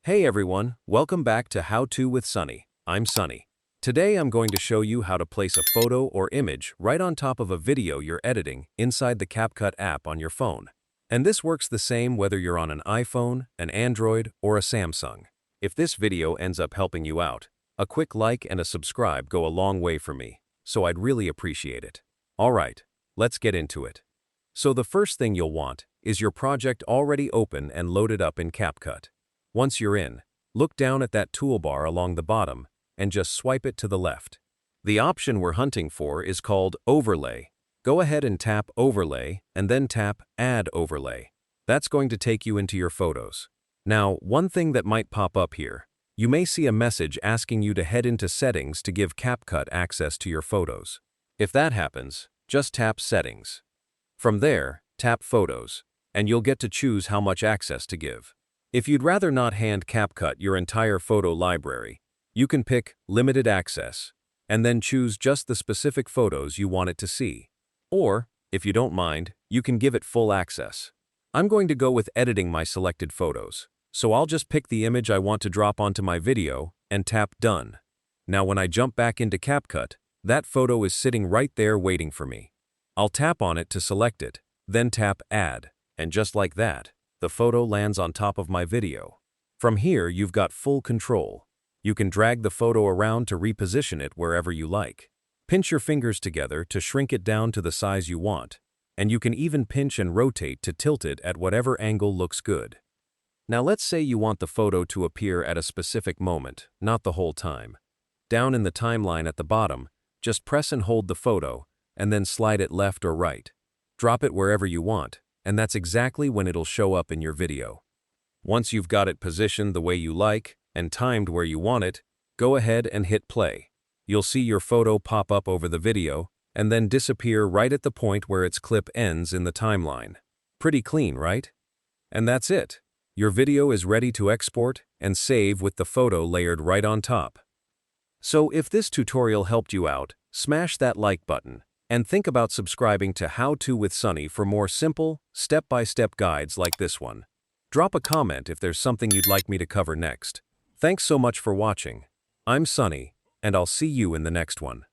Hey everyone, welcome back to How To with Sunny. I'm Sunny. Today I'm going to show you how to place a photo or image right on top of a video you're editing inside the CapCut app on your phone. And this works the same whether you're on an iPhone, an Android, or a Samsung. If this video ends up helping you out, a quick like and a subscribe go a long way for me, so I'd really appreciate it. Alright, let's get into it. So the first thing you'll want is your project already open and loaded up in CapCut. Once you're in, look down at that toolbar along the bottom and just swipe it to the left. The option we're hunting for is called Overlay. Go ahead and tap Overlay and then tap Add Overlay. That's going to take you into your photos. Now, one thing that might pop up here, you may see a message asking you to head into Settings to give CapCut access to your photos. If that happens, just tap Settings. From there, tap Photos, and you'll get to choose how much access to give. If you'd rather not hand CapCut your entire photo library, you can pick Limited Access, and then choose just the specific photos you want it to see. Or, if you don't mind, you can give it full access. I'm going to go with editing my selected photos, so I'll just pick the image I want to drop onto my video and tap Done. Now when I jump back into CapCut, that photo is sitting right there waiting for me. I'll tap on it to select it, then tap Add, and just like that, the photo lands on top of my video. From here, you've got full control. You can drag the photo around to reposition it wherever you like. Pinch your fingers together to shrink it down to the size you want, and you can even pinch and rotate to tilt it at whatever angle looks good. Now let's say you want the photo to appear at a specific moment, not the whole time. Down in the timeline at the bottom, just press and hold the photo, and then slide it left or right. Drop it wherever you want, and that's exactly when it'll show up in your video. Once you've got it positioned the way you like and timed where you want it, go ahead and hit play. You'll see your photo pop up over the video and then disappear right at the point where its clip ends in the timeline. Pretty clean, right? And that's it. Your video is ready to export and save with the photo layered right on top. So if this tutorial helped you out, smash that like button. And think about subscribing to How To with Sunny for more simple, step-by-step guides like this one. Drop a comment if there's something you'd like me to cover next. Thanks so much for watching. I'm Sunny, and I'll see you in the next one.